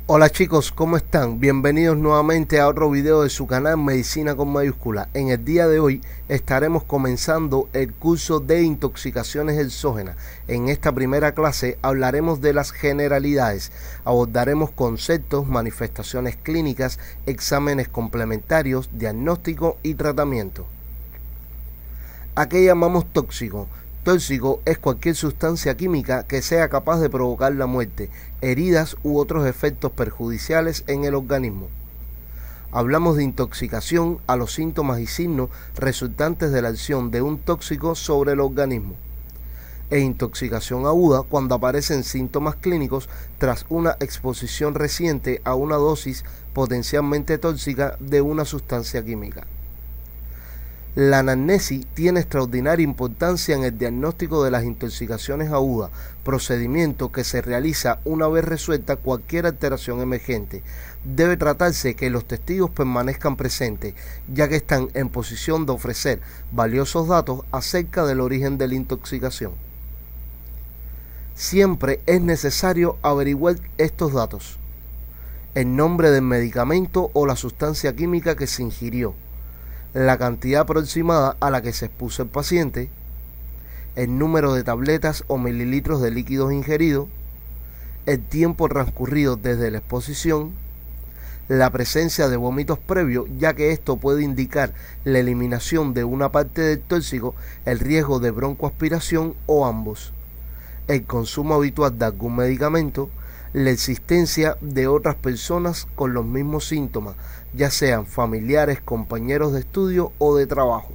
Hola chicos, ¿cómo están? Bienvenidos nuevamente a otro video de su canal Medicina con mayúscula. En el día de hoy estaremos comenzando el curso de intoxicaciones exógenas. En esta primera clase hablaremos de las generalidades, abordaremos conceptos, manifestaciones clínicas, exámenes complementarios, diagnóstico y tratamiento. ¿A qué llamamos tóxico? Tóxico es cualquier sustancia química que sea capaz de provocar la muerte, heridas u otros efectos perjudiciales en el organismo. Hablamos de intoxicación a los síntomas y signos resultantes de la acción de un tóxico sobre el organismo. E intoxicación aguda cuando aparecen síntomas clínicos tras una exposición reciente a una dosis potencialmente tóxica de una sustancia química. La anamnesis tiene extraordinaria importancia en el diagnóstico de las intoxicaciones agudas, procedimiento que se realiza una vez resuelta cualquier alteración emergente. Debe tratarse que los testigos permanezcan presentes, ya que están en posición de ofrecer valiosos datos acerca del origen de la intoxicación. Siempre es necesario averiguar estos datos: el nombre del medicamento o la sustancia química que se ingirió, la cantidad aproximada a la que se expuso el paciente, el número de tabletas o mililitros de líquidos ingeridos, el tiempo transcurrido desde la exposición, la presencia de vómitos previos, ya que esto puede indicar la eliminación de una parte del tóxico, el riesgo de broncoaspiración o ambos, el consumo habitual de algún medicamento, la existencia de otras personas con los mismos síntomas, ya sean familiares, compañeros de estudio o de trabajo.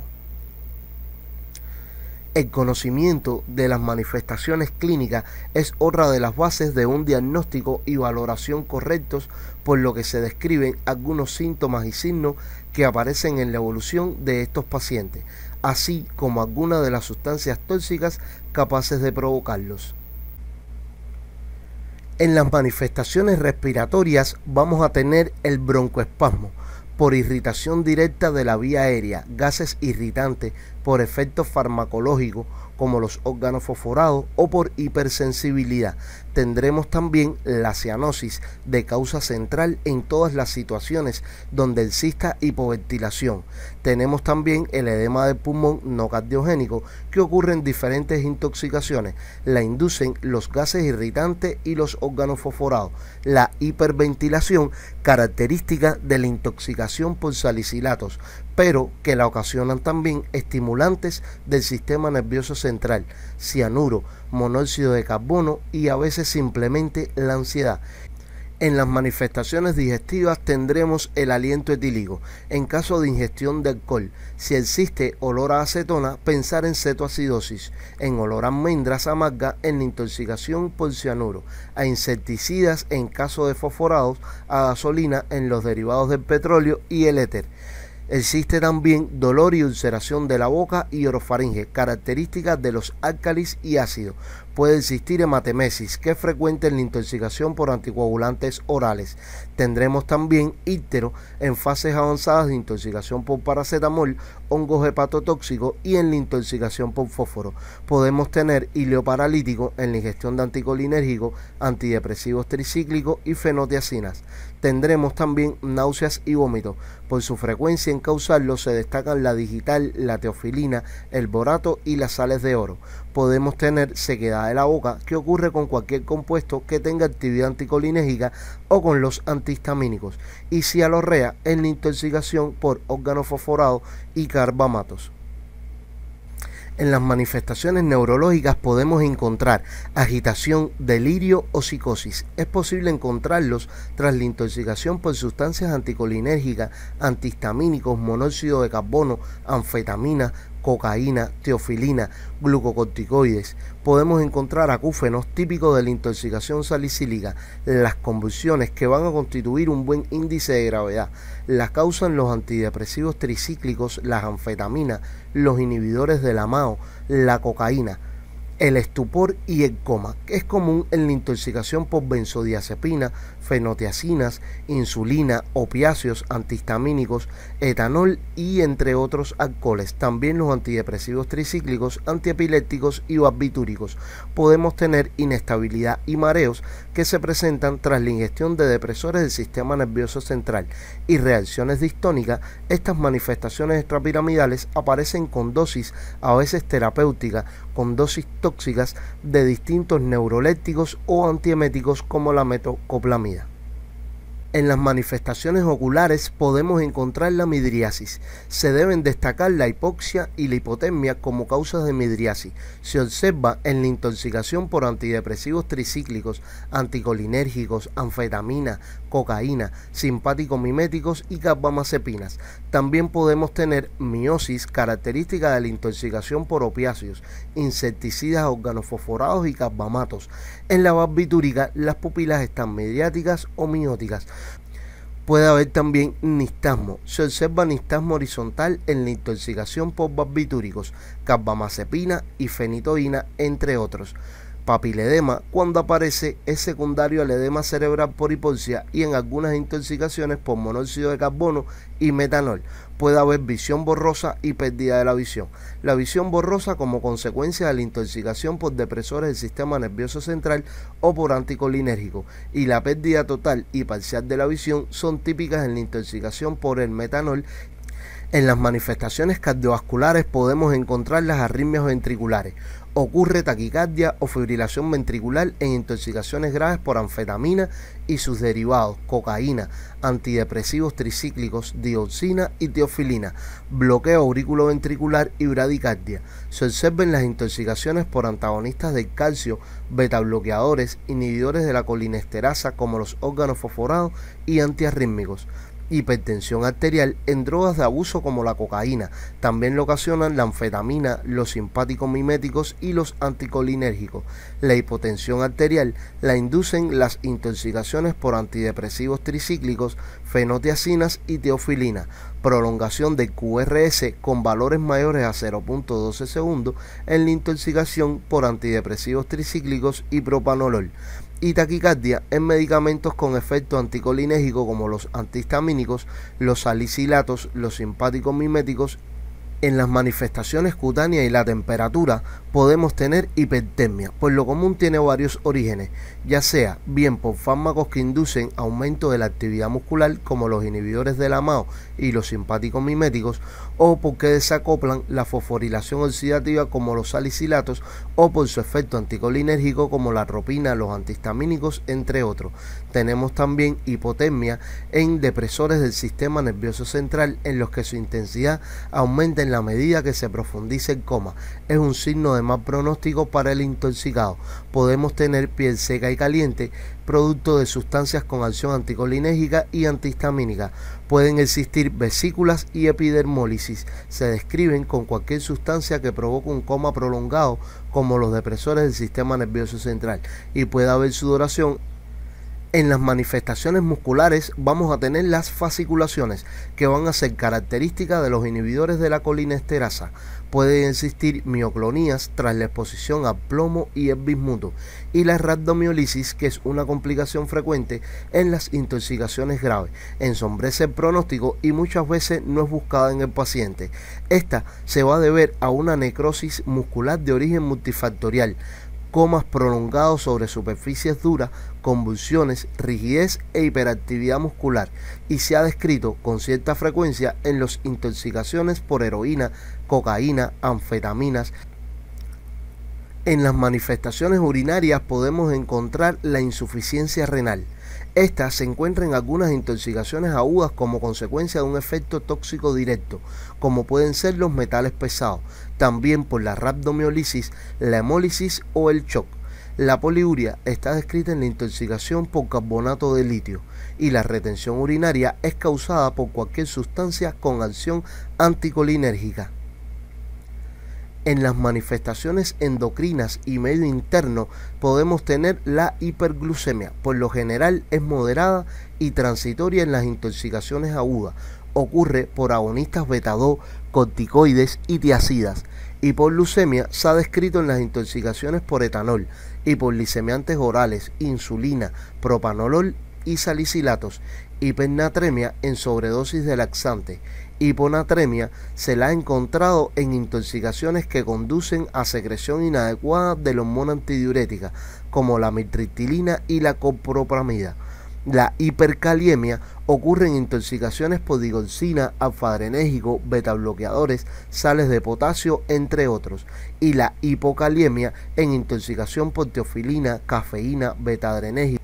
El conocimiento de las manifestaciones clínicas es otra de las bases de un diagnóstico y valoración correctos, por lo que se describen algunos síntomas y signos que aparecen en la evolución de estos pacientes, así como algunas de las sustancias tóxicas capaces de provocarlos. En las manifestaciones respiratorias vamos a tener el broncoespasmo por irritación directa de la vía aérea, gases irritantes por efectos farmacológicos como los órganos fosforados o por hipersensibilidad. Tendremos también la cianosis de causa central en todas las situaciones donde exista hipoventilación. Tenemos también el edema del pulmón no cardiogénico, que ocurre en diferentes intoxicaciones. La inducen los gases irritantes y los órganos fosforados. La hiperventilación, característica de la intoxicación por salicilatos, pero que la ocasionan también estimulantes del sistema nervioso central, cianuro, monóxido de carbono y a veces simplemente la ansiedad. En las manifestaciones digestivas tendremos el aliento etílico. En caso de ingestión de alcohol, si existe olor a acetona, pensar en cetoacidosis. En olor a almendras amargas, en la intoxicación por cianuro. A insecticidas en caso de fosforados, a gasolina en los derivados del petróleo y el éter. Existe también dolor y ulceración de la boca y orofaringe, características de los álcalis y ácidos. Puede existir hematemesis, que es frecuente en la intoxicación por anticoagulantes orales. Tendremos también íctero en fases avanzadas de intoxicación por paracetamol, hongos hepatotóxicos y en la intoxicación por fósforo. Podemos tener ileoparalítico en la ingestión de anticolinérgicos, antidepresivos tricíclicos y fenotiacinas. Tendremos también náuseas y vómitos. Por su frecuencia en causarlos se destacan la digital, la teofilina, el borato y las sales de oro. Podemos tener sequedad de la boca, que ocurre con cualquier compuesto que tenga actividad anticolinérgica o con los antihistamínicos, y cialorrea en la intoxicación por órganos fosforados y carbamatos. En las manifestaciones neurológicas podemos encontrar agitación, delirio o psicosis. Es posible encontrarlos tras la intoxicación por sustancias anticolinérgicas, antihistamínicos, monóxido de carbono, anfetamina, cocaína, teofilina, glucocorticoides. Podemos encontrar acúfenos típicos de la intoxicación salicílica, las convulsiones, que van a constituir un buen índice de gravedad. Las causan los antidepresivos tricíclicos, las anfetaminas, los inhibidores de la MAO, la cocaína. el estupor y el coma, que es común en la intoxicación por benzodiazepina, fenotiazinas, insulina, opiáceos, antihistamínicos, etanol y entre otros alcoholes. También los antidepresivos tricíclicos, antiepilépticos y barbitúricos. Podemos tener inestabilidad y mareos que se presentan tras la ingestión de depresores del sistema nervioso central y reacciones distónicas. Estas manifestaciones extrapiramidales aparecen con dosis a veces terapéuticas, con dosis tóxicas de distintos neurolépticos o antieméticos como la metoclopramida. En las manifestaciones oculares podemos encontrar la midriasis. Se deben destacar la hipoxia y la hipotermia como causas de midriasis. Se observa en la intoxicación por antidepresivos tricíclicos, anticolinérgicos, anfetamina, cocaína, simpático-miméticos y carbamazepinas. También podemos tener miosis, característica de la intoxicación por opiáceos, insecticidas organofosforados y carbamatos. En la barbitúrica las pupilas están midriáticas o mióticas. Puede haber también nistagmo. Se observa nistagmo horizontal en la intoxicación por barbitúricos, carbamazepina y fenitoína, entre otros. Papiledema, cuando aparece, es secundario al edema cerebral por hipoxia y en algunas intoxicaciones por monóxido de carbono y metanol. Puede haber visión borrosa y pérdida de la visión. La visión borrosa como consecuencia de la intoxicación por depresores del sistema nervioso central o por anticolinérgico, y la pérdida total y parcial de la visión son típicas en la intoxicación por el metanol. En las manifestaciones cardiovasculares podemos encontrar las arritmias ventriculares. Ocurre taquicardia o fibrilación ventricular en intoxicaciones graves por anfetamina y sus derivados, cocaína, antidepresivos tricíclicos, dioxina y teofilina, bloqueo auriculoventricular y bradicardia. Se observan las intoxicaciones por antagonistas del calcio, betabloqueadores, inhibidores de la colinesterasa como los órganos fosforados y antiarrítmicos. Hipertensión arterial en drogas de abuso como la cocaína. También lo ocasionan la anfetamina, los simpáticos miméticos y los anticolinérgicos. La hipotensión arterial la inducen las intoxicaciones por antidepresivos tricíclicos, fenotiazinas y teofilina. Prolongación del QRS con valores mayores a 0.12 segundos en la intoxicación por antidepresivos tricíclicos y propanolol. Y taquicardia en medicamentos con efecto anticolinérgico como los antihistamínicos, los salicilatos, los simpáticos miméticos. En las manifestaciones cutáneas y la temperatura podemos tener hipertermia, pues lo común tiene varios orígenes, ya sea bien por fármacos que inducen aumento de la actividad muscular como los inhibidores de la MAO y los simpáticos miméticos, o porque desacoplan la fosforilación oxidativa como los salicilatos, o por su efecto anticolinérgico como la atropina, los antihistamínicos, entre otros. Tenemos también hipotermia en depresores del sistema nervioso central en los que su intensidad aumenta en la medida que se profundice el coma. Es un signo de mal pronóstico para el intoxicado. Podemos tener piel seca y caliente, producto de sustancias con acción anticolinérgica y antihistamínica. Pueden existir vesículas y epidermólisis. Se describen con cualquier sustancia que provoque un coma prolongado, como los depresores del sistema nervioso central, y puede haber sudoración. En las manifestaciones musculares vamos a tener las fasciculaciones, que van a ser características de los inhibidores de la colinesterasa. Pueden existir mioclonías tras la exposición al plomo y el bismuto, y la rhabdomiólisis, que es una complicación frecuente en las intoxicaciones graves. Ensombrece el pronóstico y muchas veces no es buscada en el paciente. Esta se va a deber a una necrosis muscular de origen multifactorial, comas prolongados sobre superficies duras, convulsiones, rigidez e hiperactividad muscular, y se ha descrito con cierta frecuencia en las intoxicaciones por heroína, cocaína, anfetaminas. En las manifestaciones urinarias podemos encontrar la insuficiencia renal. Esta se encuentra en algunas intoxicaciones agudas como consecuencia de un efecto tóxico directo, como pueden ser los metales pesados, también por la rhabdomiólisis, la hemólisis o el shock. La poliuria está descrita en la intoxicación por carbonato de litio, y la retención urinaria es causada por cualquier sustancia con acción anticolinérgica. En las manifestaciones endocrinas y medio interno podemos tener la hiperglucemia. Por lo general es moderada y transitoria en las intoxicaciones agudas. ocurre por agonistas beta-2, corticoides y tiazidas. Hipoglucemia se ha descrito en las intoxicaciones por etanol, hipoglicemiantes orales, insulina, propanolol y salicilatos. Hipernatremia en sobredosis de laxante. Hiponatremia se la ha encontrado en intoxicaciones que conducen a secreción inadecuada de la hormona antidiurética, como la amitriptilina y la copropamida. La hiperkaliemia ocurre en intoxicaciones por digoxina, alfa-adrenérgico, beta-bloqueadores, sales de potasio, entre otros. Y la hipokaliemia en intoxicación por teofilina, cafeína, beta-adrenérgico.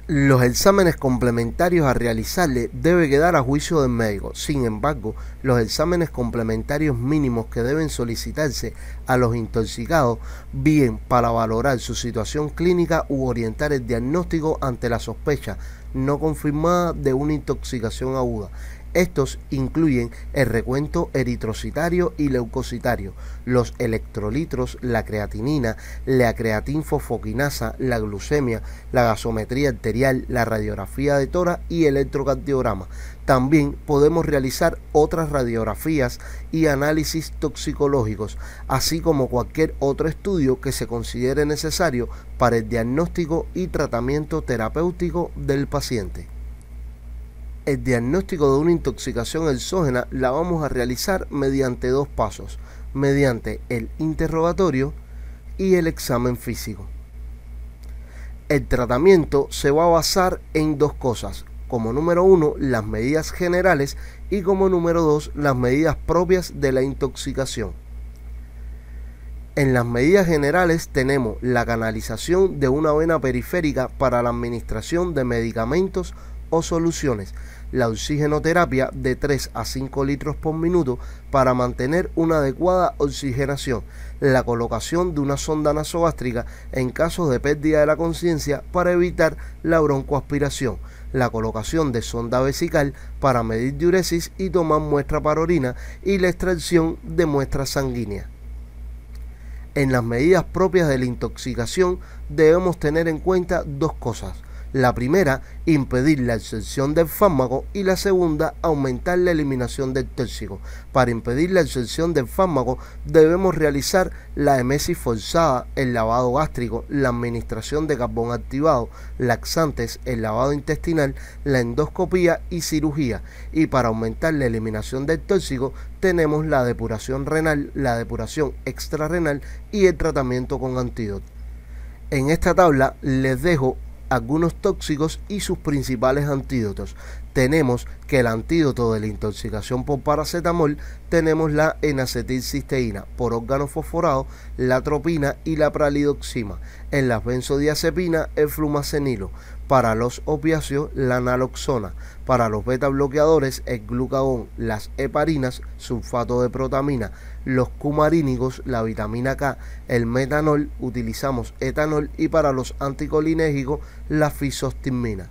Los exámenes complementarios a realizarle debe quedar a juicio del médico. Sin embargo, los exámenes complementarios mínimos que deben solicitarse a los intoxicados, bien para valorar su situación clínica u orientar el diagnóstico ante la sospecha no confirmada de una intoxicación aguda. Estos incluyen el recuento eritrocitario y leucocitario, los electrolitos, la creatinina, la creatinfosfoquinasa, la glucemia, la gasometría arterial, la radiografía de tórax y electrocardiograma. También podemos realizar otras radiografías y análisis toxicológicos, así como cualquier otro estudio que se considere necesario para el diagnóstico y tratamiento terapéutico del paciente. El diagnóstico de una intoxicación exógena la vamos a realizar mediante dos pasos, mediante el interrogatorio y el examen físico. El tratamiento se va a basar en dos cosas, como número 1 las medidas generales y como número 2 las medidas propias de la intoxicación. En las medidas generales tenemos la canalización de una vena periférica para la administración de medicamentos o soluciones, la oxigenoterapia de 3 a 5 litros por minuto para mantener una adecuada oxigenación, la colocación de una sonda nasogástrica en casos de pérdida de la conciencia para evitar la broncoaspiración, la colocación de sonda vesical para medir diuresis y tomar muestra para orina y la extracción de muestras sanguíneas. En las medidas propias de la intoxicación debemos tener en cuenta dos cosas. La primera, impedir la absorción del fármaco y la segunda, aumentar la eliminación del tóxico. Para impedir la absorción del fármaco debemos realizar la emesis forzada, el lavado gástrico, la administración de carbón activado, laxantes, el lavado intestinal, la endoscopía y cirugía. Y para aumentar la eliminación del tóxico tenemos la depuración renal, la depuración extrarrenal y el tratamiento con antídotos. En esta tabla les dejo algunos tóxicos y sus principales antídotos. Tenemos que el antídoto de la intoxicación por paracetamol tenemos la N-acetilcisteína, por órgano fosforado, la atropina y la pralidoxima. En las benzodiazepinas, el flumacenilo. Para los opiáceos, la naloxona. Para los beta bloqueadores, el glucagón, las heparinas, sulfato de protamina, los cumarínicos, la vitamina K, el metanol, utilizamos etanol y para los anticolinérgicos, la fisostigmina.